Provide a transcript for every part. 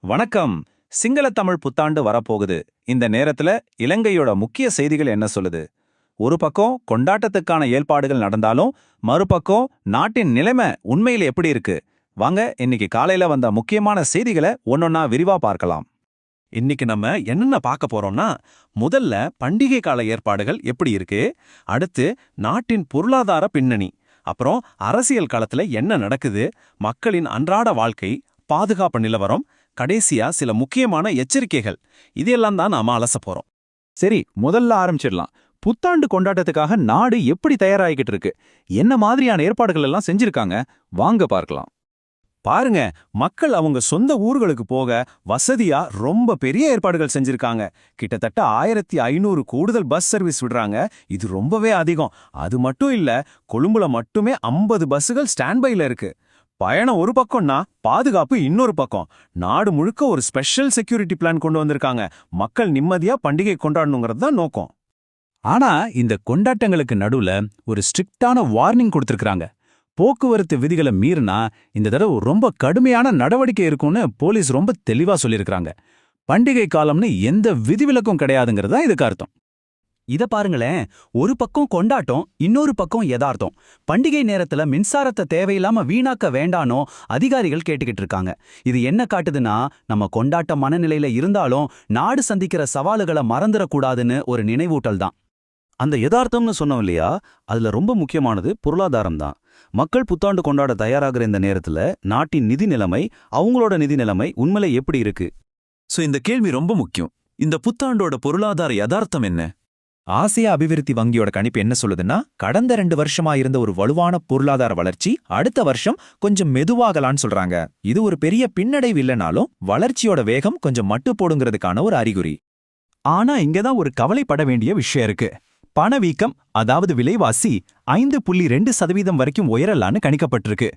வணக்கம். சிங்கள தமிழ் புத்தாண்டு வரப்போகுது. இந்த நேரத்துல இலங்கையோட முக்கிய செய்திகள் என்ன சொல்லுது? ஒரு பக்கம் கொண்டாட்டத்துக்கான ஏற்பாடுகள் நடந்தாலும், மறுபக்கம் நாட்டின் நிலைமை உண்மையில எப்படி இருக்கு? வாங்க இன்னைக்கு காலையில வந்த முக்கியமான செய்திகளை ஒன்னொன்னா விரிவா பார்க்கலாம். இன்னைக்கு நம்ம என்னென்ன பார்க்க போறோம்னா, முதல்ல பண்டிகை கால ஏற்பாடுகள் எப்படி இருக்கு, அடுத்து நாட்டின் பொருளாதார பின்னணி, அப்புறம் அரசியல் களத்துல என்ன நடக்குது, மக்களின் அன்றாட வாழ்க்கை, பாதுகாப்பு நிலவரம், கடைசியா சில முக்கியமான எச்சரிக்கைகள். இதெல்லாம் தான் நாம அலச போறோம். சரி, முதல்ல ஆரம்பிச்சிடலாம். புத்தாண்டு கொண்டாட்டத்துக்காக நாடு எப்படி தயாராகிக்கிட்டு இருக்கு? என்ன மாதிரியான ஏற்பாடுகள் எல்லாம் செஞ்சிருக்காங்க? வாங்க பார்க்கலாம். பாருங்க, மக்கள் அவங்க சொந்த ஊர்களுக்கு போக வசதியா ரொம்ப பெரிய ஏற்பாடுகள் செஞ்சிருக்காங்க. கிட்டத்தட்ட 1500 கூடுதல் பஸ் சர்வீஸ் விடுறாங்க. இது ரொம்பவே அதிகம். அது மட்டும் இல்ல, கொழும்புல மட்டுமே 50 பஸ்ஸுகள் ஸ்டாண்ட் பைல இருக்கு. பயணம் ஒரு பக்கம்னா பாதுகாப்பு இன்னொரு பக்கம். நாடு முழுக்க ஒரு ஸ்பெஷல் செக்யூரிட்டி பிளான் கொண்டு வந்திருக்காங்க. மக்கள் நிம்மதியா பண்டிகை கொண்டாடணுங்கிறது தான் நோக்கம். ஆனா இந்த கொண்டாட்டங்களுக்கு நடுவுல ஒரு ஸ்ட்ரிக்டான வார்னிங் கொடுத்திருக்காங்க. போக்குவரத்து விதிகளை மீறினா இந்த தடவை ரொம்ப கடுமையான நடவடிக்கை இருக்கும்னு போலீஸ் ரொம்ப தெளிவா சொல்லியிருக்காங்க. பண்டிகை காலம்னு எந்த விதிவிலக்கும் கிடையாதுங்கிறது தான் இதுக்கு அர்த்தம். இத பாருங்களேன், ஒரு பக்கம் கொண்டாட்டம், இன்னொரு பக்கம் யதார்த்தம். பண்டிகை நேரத்துல மின்சாரத்தை தேவையில்லாம வீணாக்க வேண்டானோ அதிகாரிகள் கேட்டுக்கிட்டு இருக்காங்க. இது என்ன காட்டுதுன்னா, நம்ம கொண்டாட்ட மனநிலையில இருந்தாலும் நாடு சந்திக்கிற சவாலுகளை மறந்துடக்கூடாதுன்னு ஒரு நினைவூட்டல் தான். அந்த யதார்த்தம்னு சொன்னோம் இல்லையா, அதுல ரொம்ப முக்கியமானது பொருளாதாரம் தான். மக்கள் புத்தாண்டு கொண்டாட தயாராகிற இந்த நேரத்துல நாட்டின் நிதி நிலைமை, அவங்களோட நிதி நிலைமை உண்மையில எப்படி இருக்கு? இந்த கேள்வி ரொம்ப முக்கியம். இந்த புத்தாண்டோட பொருளாதார யதார்த்தம் என்ன? ஆசிய அபிவிருத்தி வங்கியோட கணிப்பு என்ன சொல்லுதுன்னா, கடந்த 2 வருஷமா இருந்த ஒரு வலுவான பொருளாதார வளர்ச்சி அடுத்த வருஷம் கொஞ்சம் மெதுவாகலான்னு சொல்றாங்க. இது ஒரு பெரிய பின்னடைவு இல்லைனாலும் வளர்ச்சியோட வேகம் கொஞ்சம் மட்டு போடுங்கிறதுக்கான ஒரு அறிகுறி. ஆனா இங்கதான் ஒரு கவலைப்பட வேண்டிய விஷயம் இருக்கு. பணவீக்கம், அதாவது விலைவாசி 5.2% வரைக்கும் உயரலான்னு கணிக்கப்பட்டிருக்கு.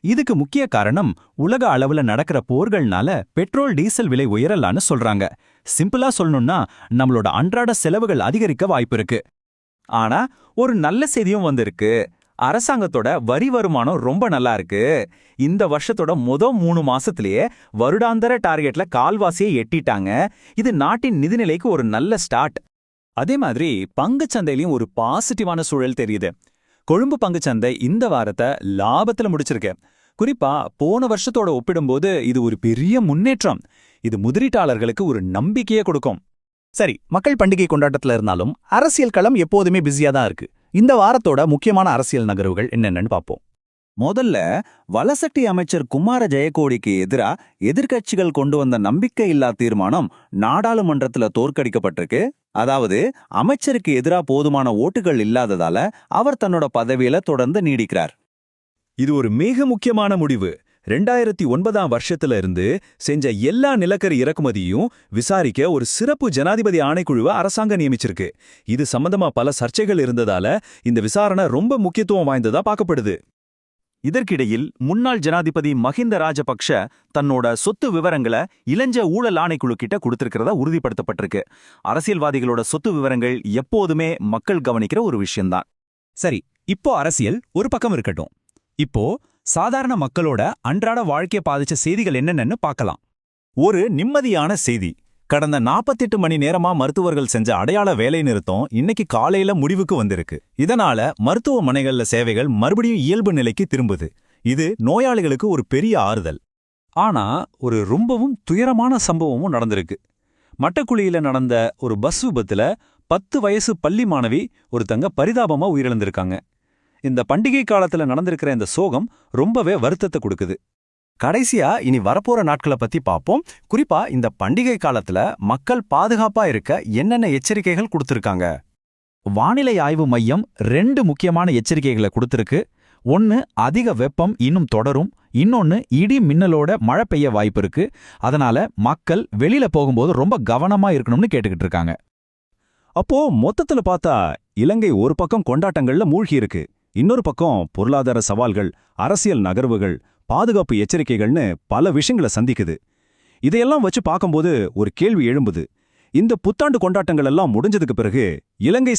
இதுக்கு முக்கிய காரணம் உலக அளவுல நடக்கிற போர்கள்னால பெட்ரோல் டீசல் விலை உயரலான்னு சொல்றாங்க. சிம்பிளா சொல்லணும்னா நம்மளோட அன்றாட செலவுகள் அதிகரிக்க வாய்ப்பு இருக்கு. ஆனா ஒரு நல்ல செய்தியும் வந்திருக்கு. அரசாங்கத்தோட வரி வருமானம் ரொம்ப நல்லா இருக்கு. இந்த வருஷத்தோட முதல் 3 மாசத்திலேயே வருடாந்தர டார்கெட்ல கால்வாசியை எட்டிட்டாங்க. இது நாட்டின் நிதிநிலைக்கு ஒரு நல்ல ஸ்டார்ட். அதே மாதிரி பங்குச்சந்தையிலையும் ஒரு பாசிட்டிவான சூழல் தெரியுது. கொழும்பு பங்குச்சந்தை இந்த வாரத்தை லாபத்துல முடிச்சிருக்கு. குறிப்பா போன வருஷத்தோட ஒப்பிடும்போது இது ஒரு பெரிய முன்னேற்றம். இது முதலீட்டாளர்களுக்கு ஒரு நம்பிக்கையை கொடுக்கும். சரி, மக்கள் பண்டிகை கொண்டாட்டத்துல இருந்தாலும் அரசியல் களம் எப்போதுமே பிஸியா தான் இருக்கு. இந்த வாரத்தோட முக்கியமான அரசியல் நகர்வுகள் என்னென்னு பார்ப்போம். முதல்ல வலசட்டி அமைச்சர் குமார ஜெயக்கோடிக்கு எதிரா எதிர்க்கட்சிகள் கொண்டு வந்த நம்பிக்கையில்லா தீர்மானம் நாடாளுமன்றத்துல தோற்கடிக்கப்பட்டிருக்கு. அதாவது அமைச்சருக்கு எதிரா போதுமான ஓட்டுகள் இல்லாததால அவர் தன்னோட பதவியில தொடர்ந்து நீடிக்கிறார். இது ஒரு மிக முக்கியமான முடிவு. 2009ஆம் வருஷத்துல இருந்து செஞ்ச எல்லா நிலக்கரி இறக்குமதியும் விசாரிக்க ஒரு சிறப்பு ஜனாதிபதி ஆணைக்குழுவை அரசாங்கம் நியமிச்சிருக்கு. இது சம்பந்தமா பல சர்ச்சைகள் இருந்ததால இந்த விசாரணை ரொம்ப முக்கியத்துவம் வாய்ந்ததா பார்க்கப்படுது. இதற்கிடையில் முன்னாள் ஜனாதிபதி மஹிந்த ராஜபக்ஷ தன்னோட சொத்து விவரங்களை இளஞ்ச ஊழல் ஆணைக்குழு கிட்ட கொடுத்திருக்கிறதா உறுதிப்படுத்தப்பட்டிருக்கு. அரசியல்வாதிகளோட சொத்து விவரங்கள் எப்போதுமே மக்கள் கவனிக்கிற ஒரு விஷயம்தான். சரி, இப்போ அரசியல் ஒரு பக்கம் இருக்கட்டும். இப்போ சாதாரண மக்களோட அன்றாட வாழ்க்கையை பாதிச்ச செய்திகள் என்னென்னு பார்க்கலாம். ஒரு நிம்மதியான செய்தி. கடந்த 48 மணி நேரமா மருத்துவர்கள் செஞ்ச அடையாள வேலை நிறுத்தம் இன்னைக்கு காலையில முடிவுக்கு வந்திருக்கு. இதனால மருத்துவமனைகள்ல சேவைகள் மறுபடியும் இயல்பு நிலைக்கு திரும்புது. இது நோயாளிகளுக்கு ஒரு பெரிய ஆறுதல். ஆனா ஒரு ரொம்பவும் துயரமான சம்பவமும் நடந்திருக்கு. மட்டக்குழியில நடந்த ஒரு பஸ் விபத்துல 10 வயசு பள்ளி மாணவி ஒருத்தங்க பரிதாபமா உயிரிழந்திருக்காங்க. இந்த பண்டிகை காலத்துல நடந்திருக்கிற இந்த சோகம் ரொம்பவே வருத்தத்தை கொடுக்குது. கடைசியா இனி வரப்போற நாட்களை பத்தி பார்ப்போம். குறிப்பா இந்த பண்டிகை காலத்துல மக்கள் பாதுகாப்பா இருக்க என்னென்ன எச்சரிக்கைகள் கொடுத்திருக்காங்க. வானிலை ஆய்வு மையம் 2 முக்கியமான எச்சரிக்கைகளை கொடுத்திருக்கு. ஒன்னு, அதிக வெப்பம் இன்னும் தொடரும். இன்னொன்னு, இடி மின்னலோட மழை பெய்ய வாய்ப்பு இருக்கு. அதனால மக்கள் வெளியில போகும்போது ரொம்ப கவனமா இருக்கணும்னு கேட்டுக்கிட்டு இருக்காங்க. அப்போ மொத்தத்துல பார்த்தா இலங்கை ஒரு பக்கம் கொண்டாட்டங்கள்ல மூழ்கி இருக்கு, இன்னொரு பக்கம் பொருளாதார சவால்கள், அரசியல் நகர்வுகள், பாதுகாப்பு எச்சரிக்கைகள்னு பல விஷயங்களை சந்திக்குது. இதையெல்லாம் வச்சு பார்க்கும்போது ஒரு கேள்வி எழும்புது. இந்த புத்தாண்டு கொண்டாட்டங்கள் எல்லாம் முடிஞ்சதுக்கு பிறகு இலங்கை